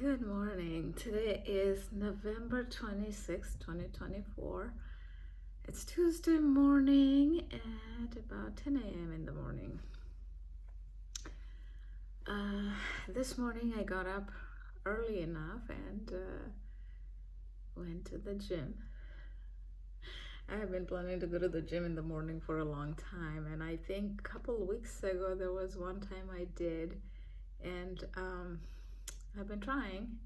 Good morning. Today is November 26th, 2024. It's Tuesday morning at about 10 a.m. in the morning. This morning I got up early enough and went to the gym. I have been planning to go to the gym in the morning for a long time, and I think a couple of weeks ago there was one time I did, and I've been trying,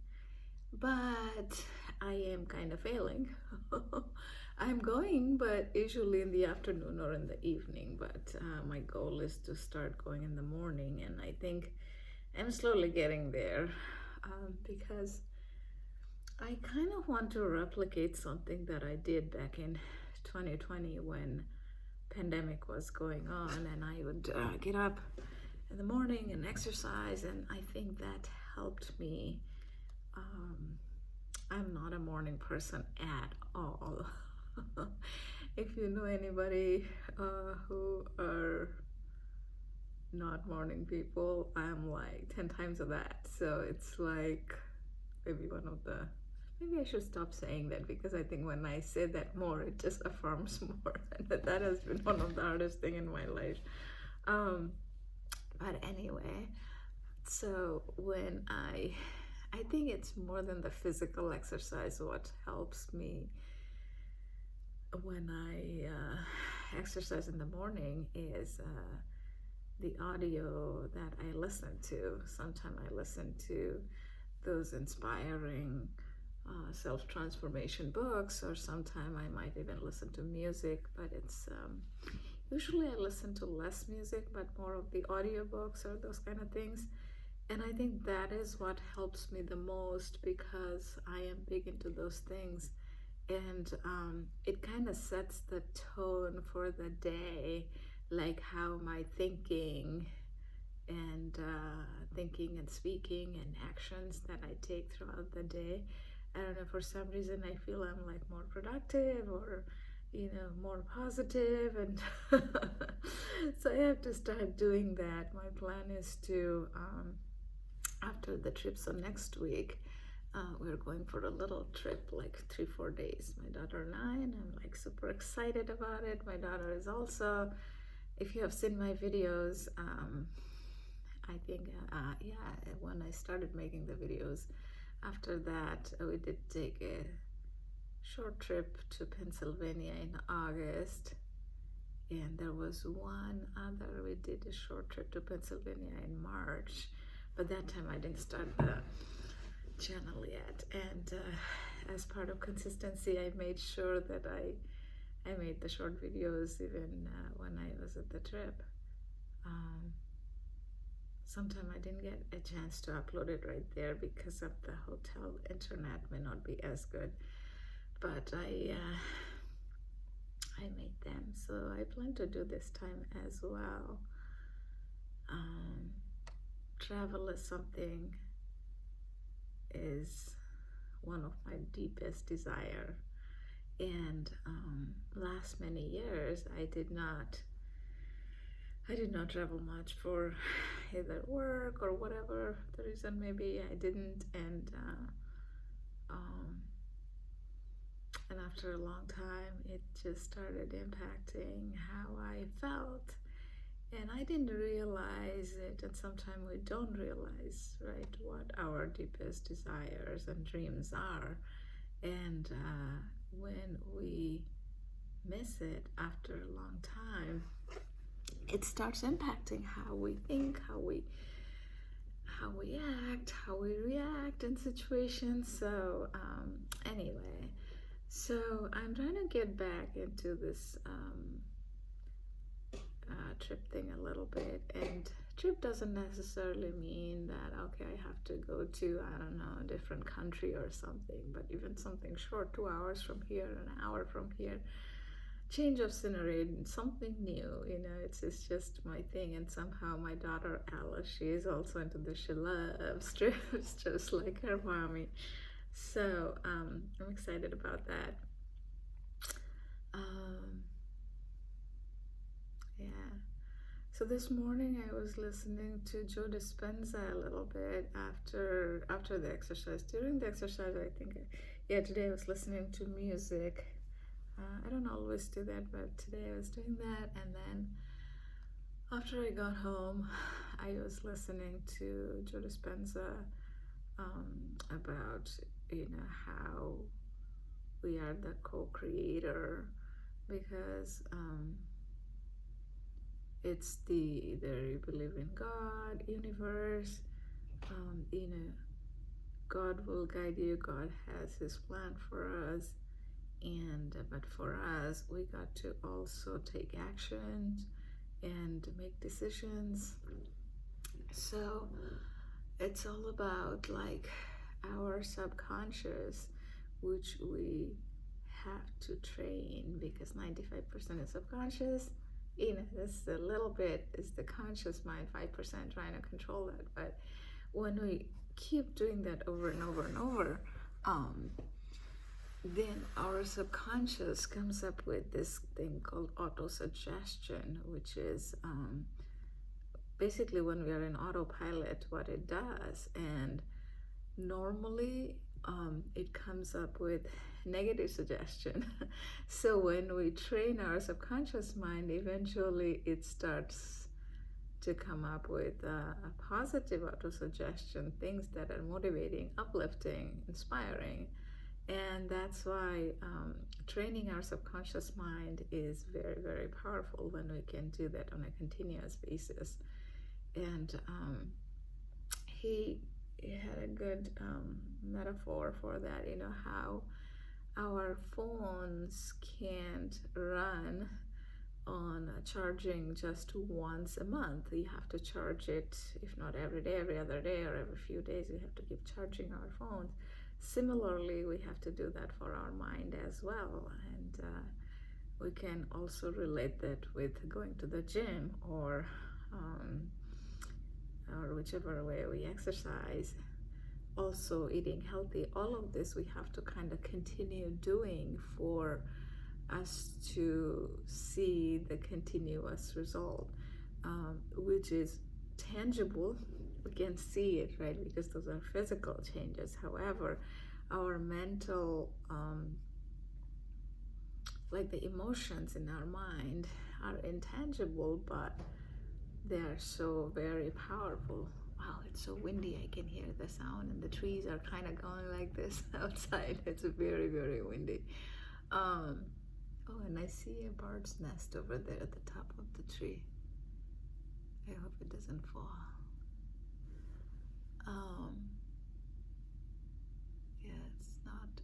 but I am kind of failing. I'm going, but usually in the afternoon or in the evening, but my goal is to start going in the morning, and I think I'm slowly getting there because I kind of want to replicate something that I did back in 2020 when pandemic was going on, and I would get up in the morning and exercise, and I think that helped me. I'm not a morning person at all. If you know anybody who are not morning people, I'm like 10 times of that. So it's like maybe maybe I should stop saying that, because I think when I say that more, it just affirms more. And that has been one of the hardest thing in my life. But anyway, so when I think it's more than the physical exercise. What helps me when I exercise in the morning is the audio that I listen to. Sometimes I listen to those inspiring self-transformation books, or sometimes I might even listen to music, but it's usually I listen to less music but more of the audiobooks or those kind of things. And I think that is what helps me the most, because I am big into those things, and it kind of sets the tone for the day, like how my thinking and speaking and actions that I take throughout the day. I don't know, for some reason I feel I'm like more productive, or more positive, and so I have to start doing that. My plan is to after the trip, so next week we're going for a little trip, like 3-4 days, my daughter and I'm like super excited about it. My daughter is also, if you have seen my videos, I think when I started making the videos, after that we did take a short trip to Pennsylvania in August, and there was one other, we did a short trip to Pennsylvania in March, but that time I didn't start the channel yet. And as part of consistency, I made sure that I made the short videos even when I was at the trip. Sometime I didn't get a chance to upload it right there because of the hotel internet may not be as good, but I made them, so I plan to do this time as well. Travel is one of my deepest desire, and last many years I did not travel much for either work or whatever the reason, maybe I didn't, and after a long time it just started impacting how I felt. And I didn't realize it, and sometimes we don't realize, right, what our deepest desires and dreams are. And when we miss it after a long time, it starts impacting how we think, how we act, how we react in situations. So anyway, so I'm trying to get back into this trip thing a little bit. And trip doesn't necessarily mean that, okay, I have to go to, I don't know, a different country or something, but even something short, 2 hours from here, an hour from here, change of scenery, something new, it's just my thing. And somehow my daughter Alice, she is also into this, she loves trips just like her mommy. So I'm excited about that. Yeah. So this morning I was listening to Joe Dispenza a little bit after the exercise. During the exercise, I think, yeah, today I was listening to music. I don't always do that, but today I was doing that. And then after I got home, I was listening to Joe Dispenza about, how we are the co-creator, because it's either you believe in God, universe, God will guide you. God has His plan for us, but for us, we got to also take actions and make decisions. So it's all about like our subconscious, which we have to train, because 95% is subconscious. This a little bit is the conscious mind, 5% trying to control that. But when we keep doing that over and over and over, then our subconscious comes up with this thing called autosuggestion, which is basically when we are in autopilot, what it does. And normally it comes up with negative suggestion. So when we train our subconscious mind, eventually it starts to come up with a positive autosuggestion, things that are motivating, uplifting, inspiring. And that's why training our subconscious mind is very, very powerful when we can do that on a continuous basis. And he had a good metaphor for that, how our phones can't run on charging just once a month. You have to charge it, if not every day, every other day, or every few days. We have to keep charging our phones. Similarly, we have to do that for our mind as well. And we can also relate that with going to the gym, or whichever way we exercise. Also eating healthy. All of this we have to kind of continue doing for us to see the continuous result, which is tangible. We can see it, right? Because those are physical changes. However, our mental, like the emotions in our mind, are intangible, but they are so very powerful. Wow, it's so windy. I can hear the sound, and the trees are kind of going like this outside. It's very, very windy. Oh, and I see a bird's nest over there at the top of the tree. I hope it doesn't fall. Yeah, it's not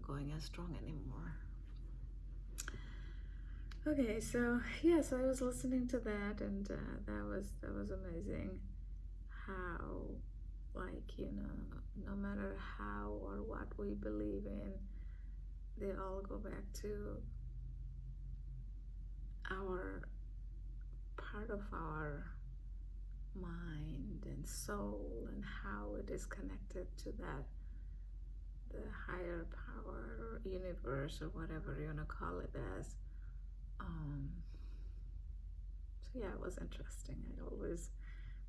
going as strong anymore. Okay, so I was listening to that, and that was amazing. How, like, no matter how or what we believe in, they all go back to our part of our mind and soul, and how it is connected to that, the higher power or universe, or whatever you want to call it as. So yeah, it was interesting. I always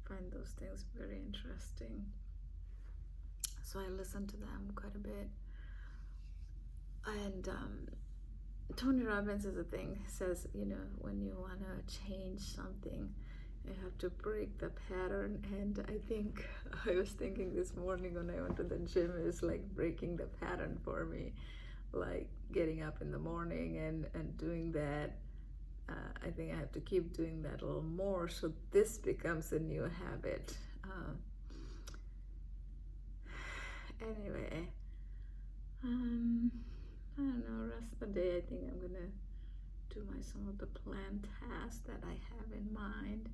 find those things very interesting. So I listened to them quite a bit. And Tony Robbins is a thing, says, when you want to change something, you have to break the pattern. And I think I was thinking this morning when I went to the gym, is like breaking the pattern for me, like getting up in the morning and doing that. I think I have to keep doing that a little more, so this becomes a new habit. Anyway, I don't know, rest of the day I think I'm gonna do some of the planned tasks that I have in mind.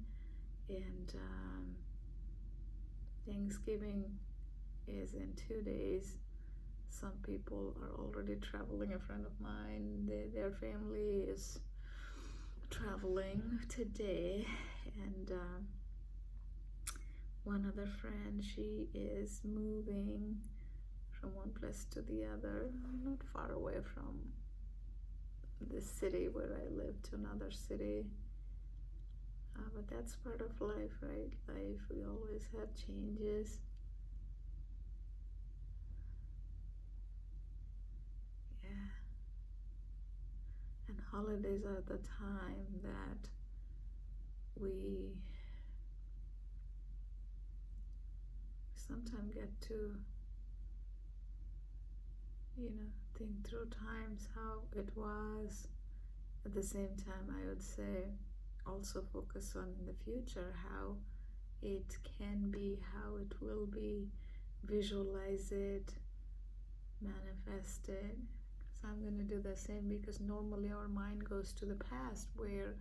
And Thanksgiving is in 2 days. Some people are already traveling. A friend of mine, their family is traveling today, and one other friend, she is moving from one place to the other, not far away from the city where I live, to another city. But that's part of life, right? Life, we always have changes. Yeah. And holidays are the time that we sometimes get to, think through times how it was. At the same time, I would say also focus on the future, how it can be, how it will be, visualize it, manifest it. So I'm going to do the same, because normally our mind goes to the past, where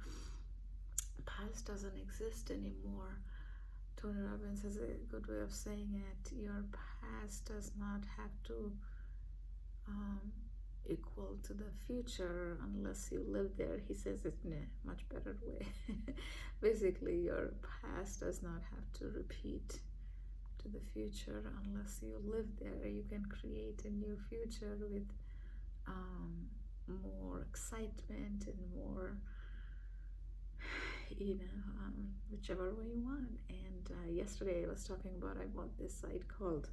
past doesn't exist anymore. Tony Robbins has a good way of saying it. Your past does not have to um, equal to the future unless you live there. He says it in a much better way. Basically, your past does not have to repeat to the future unless you live there. You can create a new future with more excitement and more, whichever way you want. And yesterday I was talking about, I bought this site called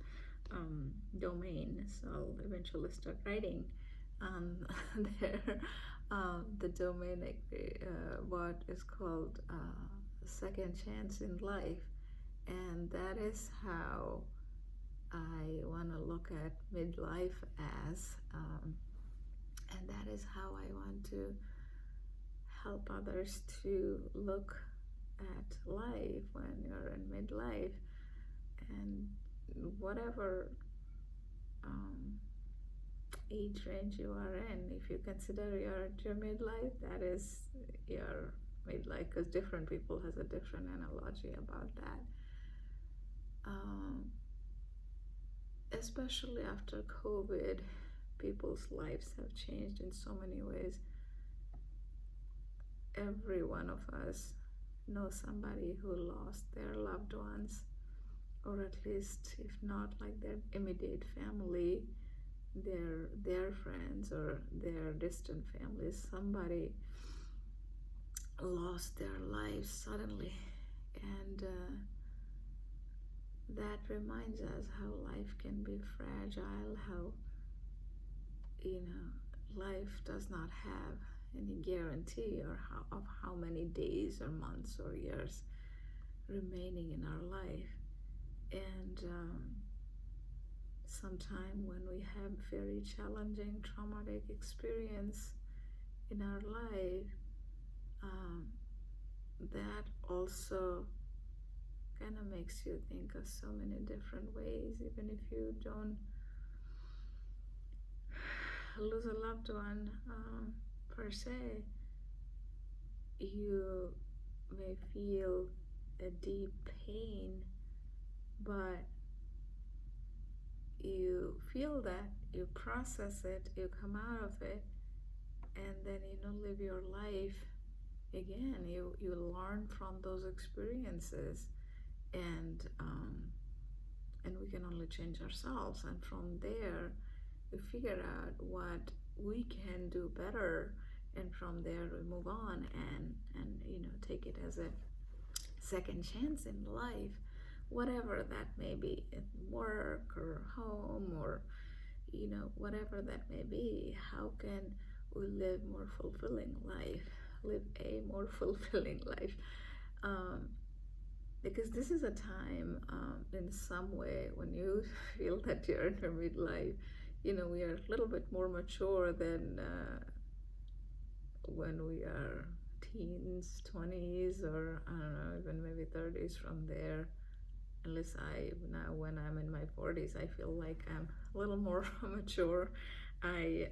Domain, so I'll eventually start writing there. The domain what is called Second Chance in Life, and that is how I want to look at midlife as, and that is how I want to help others to look at life when you're in midlife. And whatever age range you are in, if you consider you're at your midlife, that is your midlife, because different people has a different analogy about that. Especially after COVID, people's lives have changed in so many ways. Every one of us knows somebody who lost their loved ones, or at least, if not like their immediate family, their friends or their distant families, somebody lost their lives suddenly. And that reminds us how life can be fragile, how life does not have any guarantee or of how many days or months or years remaining in our life. And sometime when we have very challenging traumatic experience in our life, that also kind of makes you think of so many different ways. Even if you don't lose a loved one per se, you may feel a deep pain, but you feel that, you process it, you come out of it, and then live your life again. You learn from those experiences, and we can only change ourselves, and from there we figure out what we can do better, and from there we move on and take it as a second chance in life, whatever that may be, at work or home or whatever that may be. How can we live more fulfilling life, live a more fulfilling life? Because this is a time, in some way, when you feel that you're in your midlife, we are a little bit more mature than when we are teens, 20s, or I don't know, even maybe 30s from there. At least now when I'm in my 40s, I feel like I'm a little more mature. I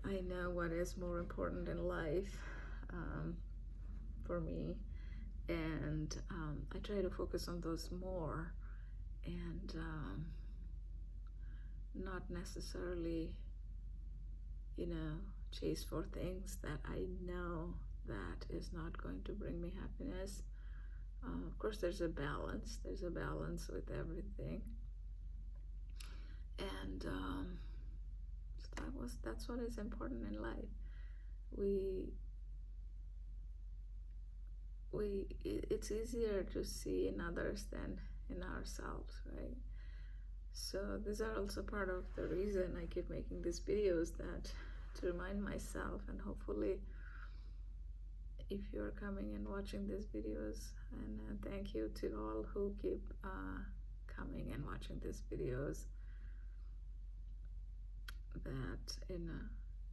know what is more important in life for me, and I try to focus on those more, and not necessarily chase for things that I know that is not going to bring me happiness. Of course, there's a balance with everything, and that's what is important in life. We it's easier to see in others than in ourselves, right? So these are also part of the reason I keep making these videos, that to remind myself, and hopefully if you're coming and watching these videos, and thank you to all who keep coming and watching these videos, that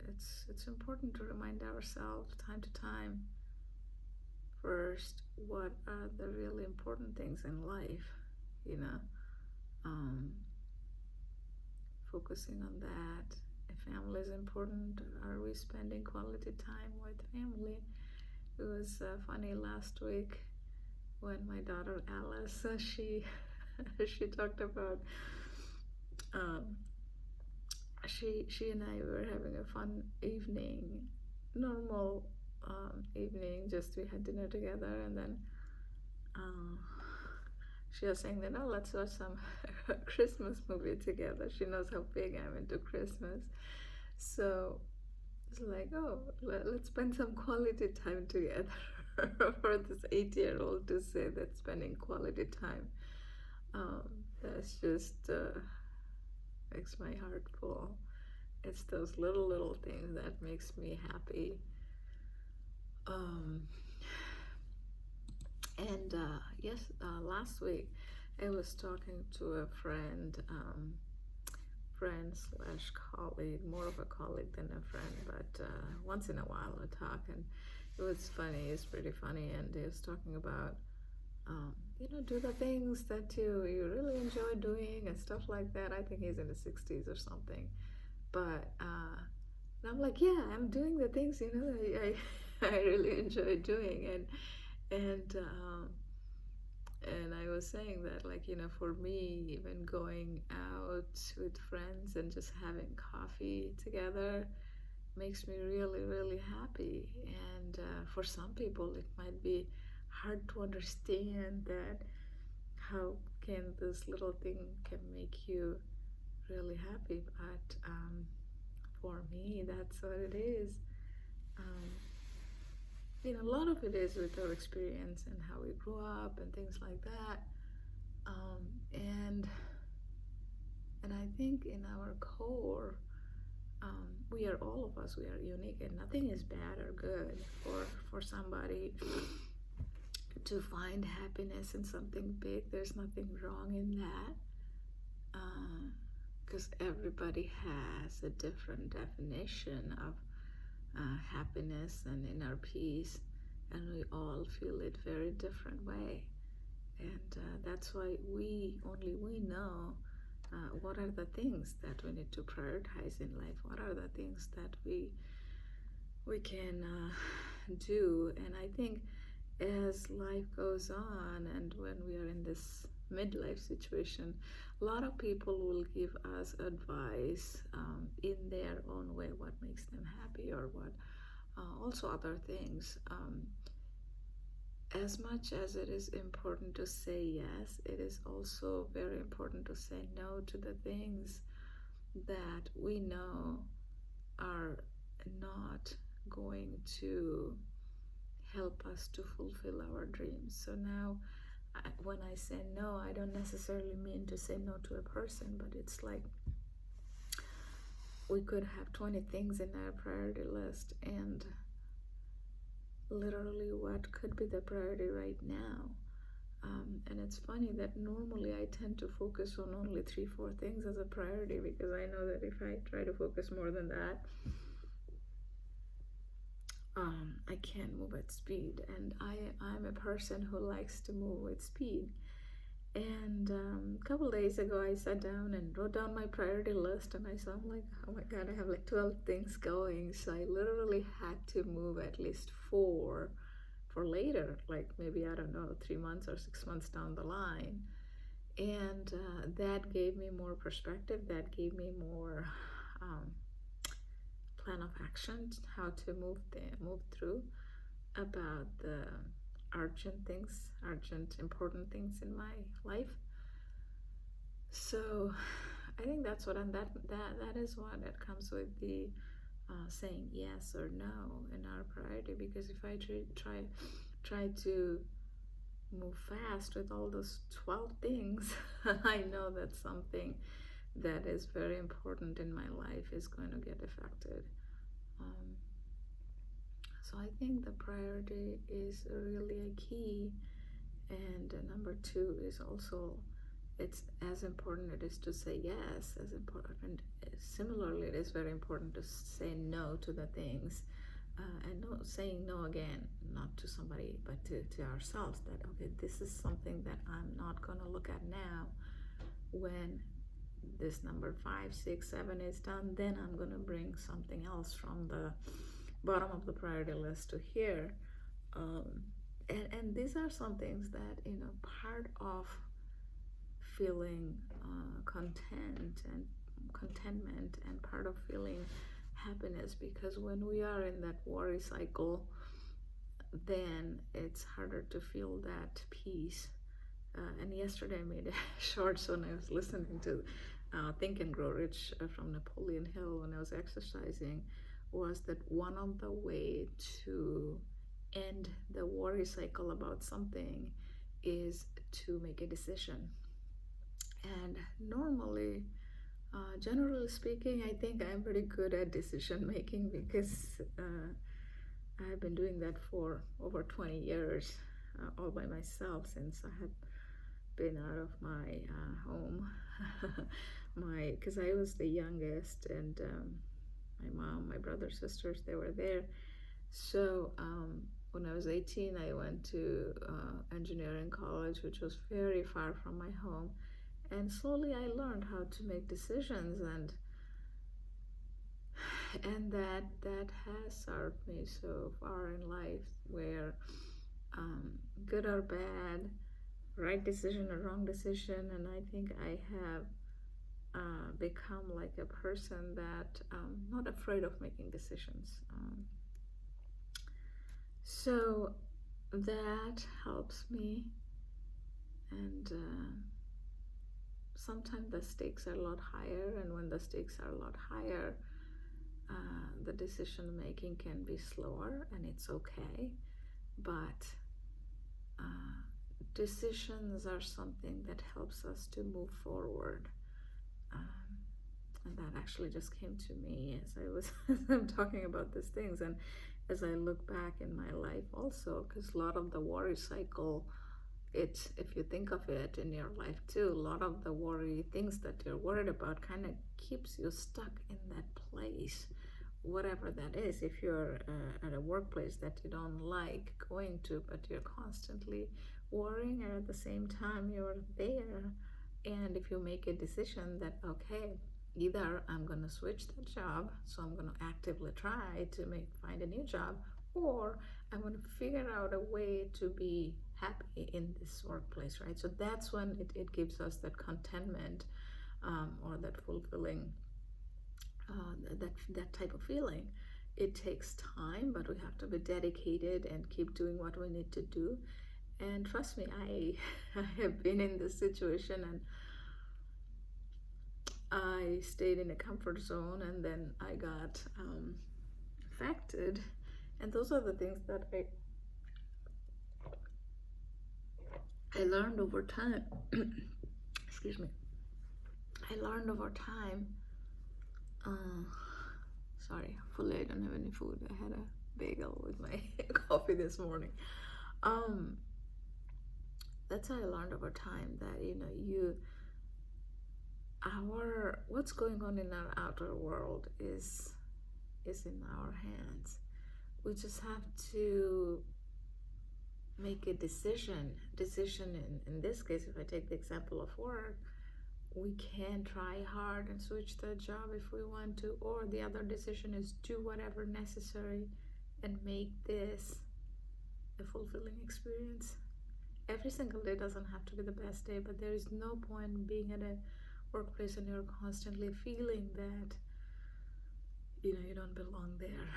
it's important to remind ourselves time to time, first, what are the really important things in life, you know, focusing on that. If family is important, are we spending quality time with family? It was funny last week when my daughter Alice, she she talked about she and I were having a fun evening, normal evening, just we had dinner together, and then she was saying that, oh, let's watch some Christmas movie together. She knows how big I'm into Christmas. So it's like, oh, let's spend some quality time together. For this 8-year-old to say that spending quality time, that's just makes my heart full. It's those little things that makes me happy. And yes, last week I was talking to a friend slash colleague, more of a colleague than a friend, but once in a while I talk, and it was funny, it's pretty funny, and he was talking about, do the things that you really enjoy doing and stuff like that. I think he's in his 60s or something, but and I'm like, yeah, I'm doing the things, I really enjoy doing, and I was saying that, like, for me, even going out with friends and just having coffee together makes me really, really happy. And for some people, it might be hard to understand that how can this little thing can make you really happy. But for me, that's what it is. A lot of it is with our experience and how we grew up and things like that. And I think in our core, we are, all of us, we are unique, and nothing is bad or good for somebody to find happiness in something big. There's nothing wrong in that, because everybody has a different definition of happiness and inner peace, and we all feel it very different way. And that's why only we know what are the things that we need to prioritize in life, what are the things that we can do. And I think as life goes on, and when we are in this midlife situation, a lot of people will give us advice in their own way, what makes them happy, or what also other things. As much as it is important to say yes, it is also very important to say no to the things that we know are not going to help us to fulfill our dreams. So now, when I say no, I don't necessarily mean to say no to a person, but it's like we could have 20 things in our priority list, and literally what could be the priority right now. And it's funny that normally I tend to focus on only 3-4 things as a priority, because I know that if I try to focus more than that, I can't move at speed, and I'm a person who likes to move with speed. And a couple days ago, I sat down and wrote down my priority list, and I'm like, oh my god, I have like 12 things going. So I literally had to move at least 4 for later, like maybe, I don't know, 3 months or 6 months down the line. And that gave me more perspective, that gave me more plan of action, how to move through about the urgent, important things in my life. So I think that's what, and that is what it comes with the saying yes or no in our priority. Because if I try try to move fast with all those 12 things, I know that something that is very important in my life is going to get affected. Um, so I think the priority is really a key. And number two is also, it's as important it is to say yes, as important. Similarly, it is very important to say no to the things. And no, saying no again, not to somebody, but to ourselves, that, okay, this is something that I'm not going to look at now. When this number 5, 6, 7 is done, then I'm going to bring something else from the bottom of the priority list to here. And these are some things that, part of feeling content and contentment, and part of feeling happiness, because when we are in that worry cycle, then it's harder to feel that peace. And yesterday I made a short when I was listening to Think and Grow Rich from Napoleon Hill when I was exercising, was that one of the way to end the worry cycle about something is to make a decision. And normally, generally speaking, I think I'm pretty good at decision making, because I've been doing that for over 20 years, all by myself, since I had been out of my home. Because I was the youngest, and my mom, my brothers, sisters, they were there. So when I was 18, I went to engineering college, which was very far from my home. And slowly I learned how to make decisions, and that has served me so far in life, where good or bad, right decision or wrong decision, and I think I have become like a person that not afraid of making decisions. So that helps me, and sometimes the stakes are a lot higher, and when the stakes are a lot higher, the decision making can be slower, and it's okay. But decisions are something that helps us to move forward. And that actually just came to me as I was I'm talking about these things, and as I look back in my life also, because a lot of the worry cycle, it's, if you think of it in your life too, a lot of the worry things that you're worried about kind of keeps you stuck in that place, whatever that is. If you're at a workplace that you don't like going to, but you're constantly worrying, and at the same time you're there, and if you make a decision that, okay, either I'm going to switch the job, so I'm going to actively try to find a new job, or I'm going to figure out a way to be happy in this workplace, right? So that's when it gives us that contentment, or that fulfilling, that type of feeling. It takes time, but we have to be dedicated and keep doing what we need to do. And trust me, I have been in this situation, and I stayed in a comfort zone, and then I got affected. And those are the things that I learned over time. Excuse me. I learned over time. Sorry, fully I don't have any food. I had a bagel with my coffee this morning. That's how I learned over time that, what's going on in our outer world is in our hands. We just have to make a decision. In this case, if I take the example of work, we can try hard and switch the job if we want to, or the other decision is do whatever necessary and make this a fulfilling experience. Every single day doesn't have to be the best day, but there is no point being at a workplace and you're constantly feeling that you don't belong there.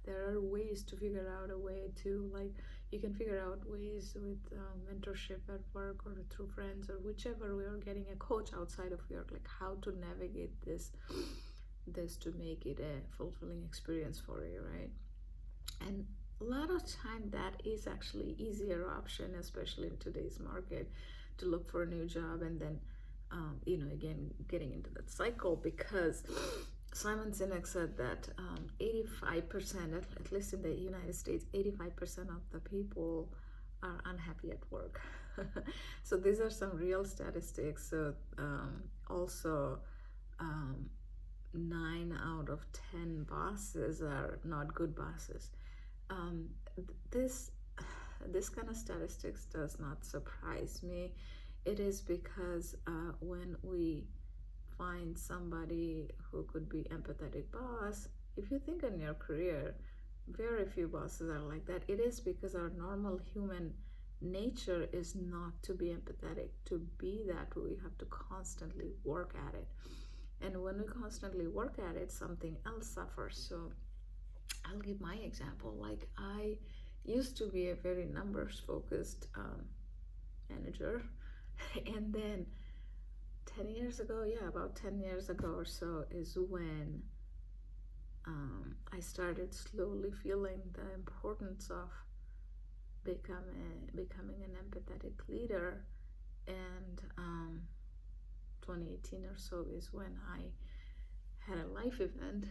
There are ways to figure out a way to, like, you can figure out ways with mentorship at work, or through friends, or whichever way, or getting a coach outside of work, like how to navigate this to make it a fulfilling experience for you, right? And a lot of time that is actually easier option, especially in today's market, to look for a new job and then again getting into that cycle, because Simon Sinek said that 85%, at least in the United States, 85% of the people are unhappy at work. So these are some real statistics. So also, um, 9 out of 10 bosses are not good bosses. Um, this this kind of statistics does not surprise me. It is because when we find somebody who could be empathetic boss, if you think in your career, very few bosses are like that. It is because our normal human nature is not to be empathetic. To be that, we have to constantly work at it. And when we constantly work at it, something else suffers. So I'll give my example. Like, I used to be a very numbers focused manager. And then 10 years ago, about 10 years ago or so, is when I started slowly feeling the importance of becoming an empathetic leader. And 2018 or so is when I had a life event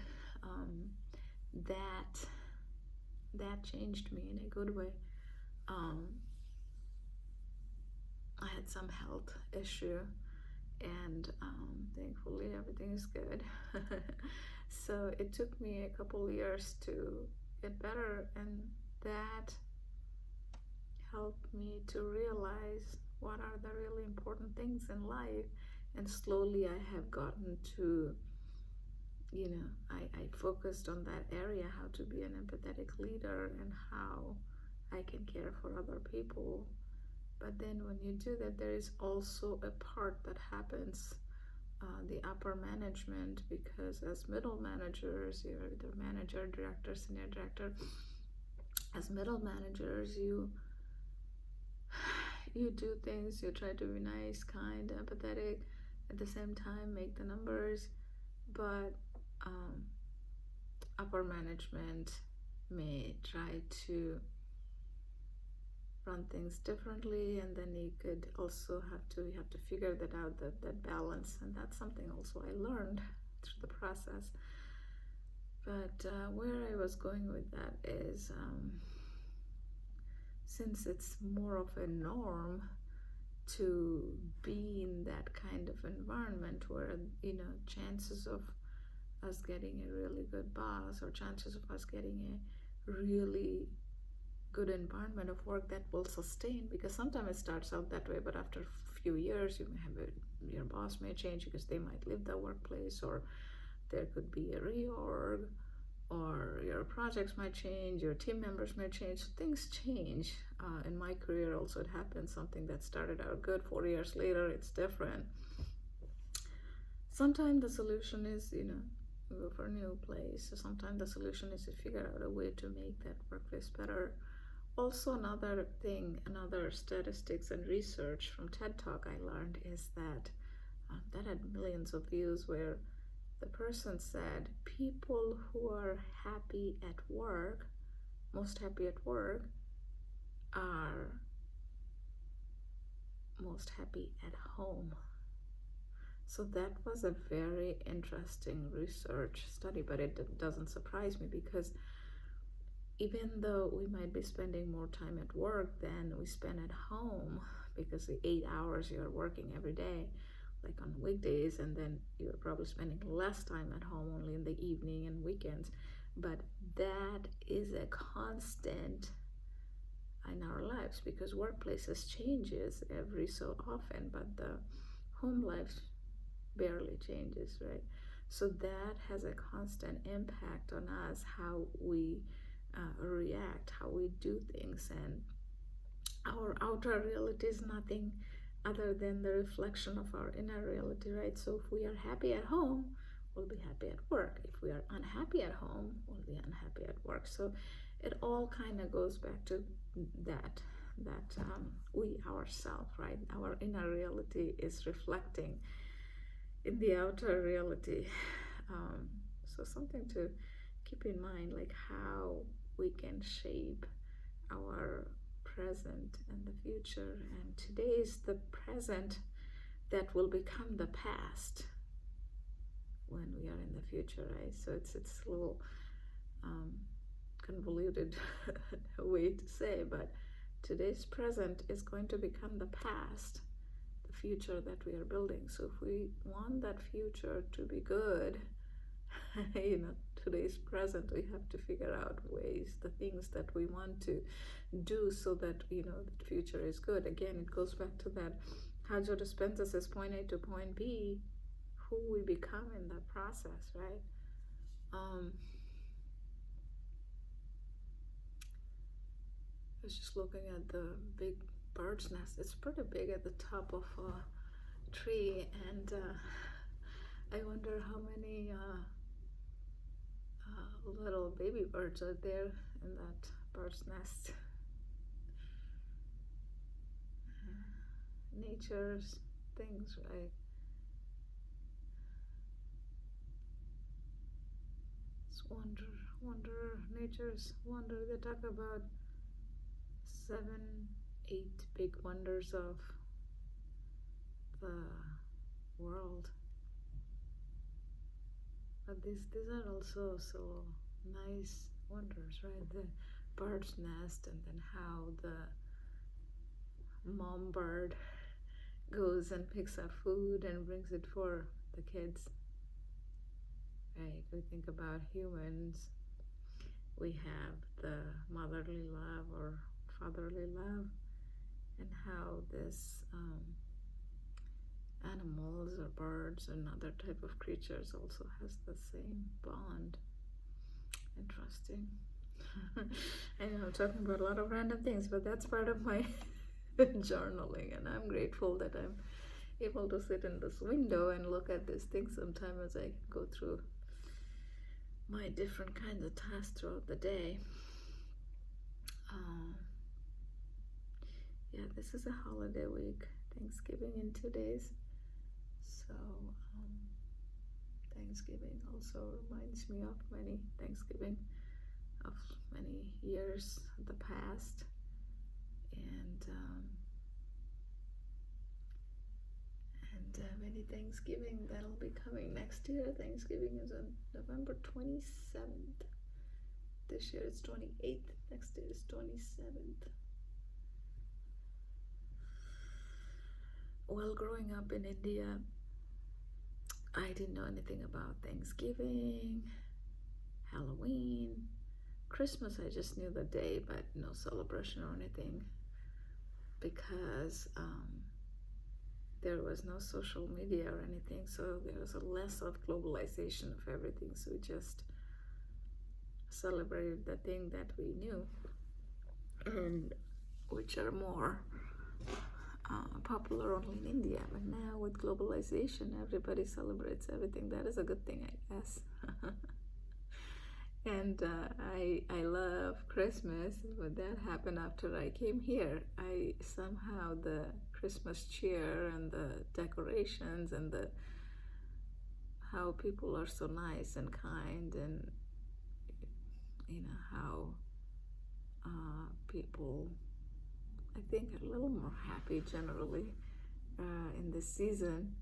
that changed me in a good way. I had some health issue, and thankfully everything is good. So it took me a couple years to get better, and that helped me to realize what are the really important things in life. And slowly I have gotten to, I focused on that area, how to be an empathetic leader and how I can care for other people. But then when you do that, there is also a part that happens, the upper management, because as middle managers, you're either manager, director, senior director. As middle managers, you do things, you try to be nice, kind, empathetic, at the same time make the numbers. But upper management may try to run things differently, and then you have to figure that out, that balance. And that's something also I learned through the process. But where I was going with that is, since it's more of a norm to be in that kind of environment where chances of us getting a really good boss, or chances of us getting a really good environment of work that will sustain, because sometimes it starts out that way, but after a few years you may have your boss may change because they might leave the workplace, or there could be a reorg, or your projects might change, your team members might change. So things change. In my career also, it happened. Something that started out good, 4 years later it's different. Sometimes the solution is go for a new place. So sometimes the solution is to figure out a way to make that workplace better. Also, another statistics and research from TED Talk I learned is that that had millions of views, where the person said people who are happy at work, most happy at work, are most happy at home. So that was a very interesting research study, but it doesn't surprise me, because even though we might be spending more time at work than we spend at home, because the 8 hours you're working every day, like on weekdays, and then you're probably spending less time at home, only in the evening and weekends. But that is a constant in our lives, because workplaces changes every so often, but the home life barely changes, right? So that has a constant impact on us, how we react, how we do things. And our outer reality is nothing other than the reflection of our inner reality, right? So if we are happy at home, we'll be happy at work. If we are unhappy at home, we'll be unhappy at work. So it all kind of goes back to that we ourselves, right? Our inner reality is reflecting in the outer reality. So something to keep in mind, like how we can shape our present and the future, and today is the present that will become the past when we are in the future, right? So it's a little convoluted way to say, but today's present is going to become the past, the future that we are building. So if we want that future to be good, today's present, we have to figure out ways, the things that we want to do so that the future is good. Again, it goes back to that how Joe Dispenza says point A to point B, who we become in that process, right? I was just looking at the big bird's nest. It's pretty big at the top of a tree, and I wonder how many little baby birds are there in that bird's nest. Nature's things, right? It's wonder, nature's wonder. They talk about 7, 8 big wonders of the world. But these are also so nice wonders, right? The bird's nest, and then how the mom bird goes and picks up food and brings it for the kids. Right? We think about humans. We have the motherly love or fatherly love, and how this animals or birds and other type of creatures also has the same bond. Interesting. I know I'm talking about a lot of random things, but that's part of my journaling, and I'm grateful that I'm able to sit in this window and look at these things sometime as I go through my different kinds of tasks throughout the day. Yeah, this is a holiday week, Thanksgiving in 2 days. So Thanksgiving also reminds me of many Thanksgiving of many years in the past, and many Thanksgiving that'll be coming next year. Thanksgiving is on November 27th. This year it's 28th. Next year is 27th. Well, growing up in India, I didn't know anything about Thanksgiving, Halloween, Christmas. I just knew the day, but no celebration or anything, because there was no social media or anything, so there was a less of globalization of everything. So we just celebrated the thing that we knew, and which are more popular only in India. But now with globalization, everybody celebrates everything. That is a good thing, I guess. And I love Christmas, but that happened after I came here. I somehow, the Christmas cheer and the decorations and the how people are so nice and kind, and how people, I think, are a little more happy generally in this season.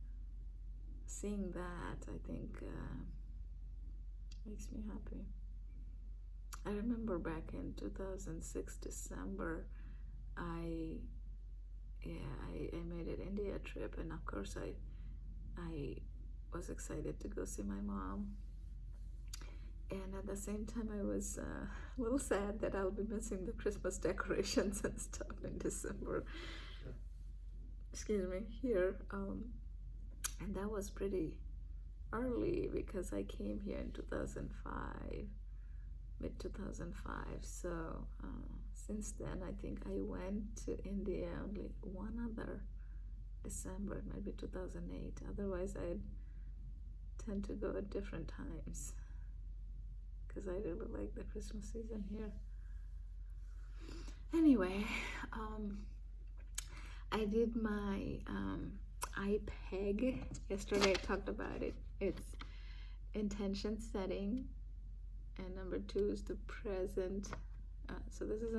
Seeing that, I think, makes me happy. I remember back in 2006 December, I made an India trip, and of course I was excited to go see my mom. And at the same time, I was a little sad that I'll be missing the Christmas decorations and stuff in December. Excuse me, here. And that was pretty early because I came here in 2005, mid 2005. So since then, I think I went to India only one other December, maybe 2008. Otherwise, I tend to go at different times, because I really like the Christmas season here. Anyway, I did my IPEG yesterday. I talked about it. It's intention setting, And number 2 is the present. So this is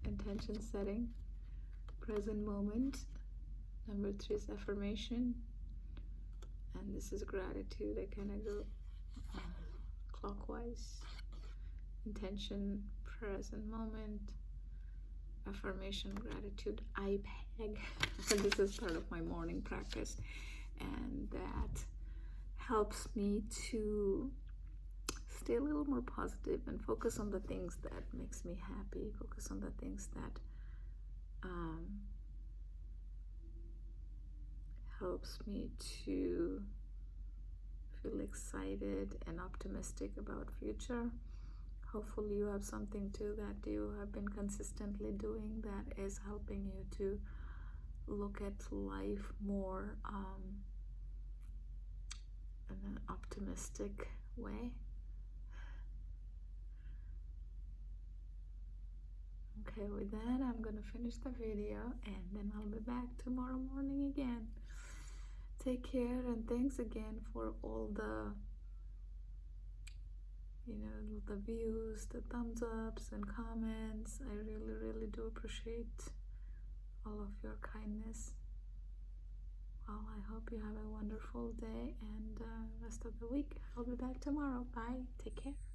intention setting, present moment. Number 3 is affirmation, and this is gratitude. I kind of go clockwise. Intention, present moment, affirmation, gratitude. I peg. This is part of my morning practice, and that helps me to stay a little more positive and focus on the things that makes me happy, focus on the things that helps me to feel excited and optimistic about future. Hopefully you have something too that you have been consistently doing that is helping you to look at life more in an optimistic way. Okay, with that, I'm gonna finish the video and then I'll be back tomorrow morning again. Take care, and thanks again for all the the views, the thumbs ups and comments. I really do appreciate all of your kindness. Well, I hope you have a wonderful day and rest of the week. I'll be back tomorrow. Bye. Take care.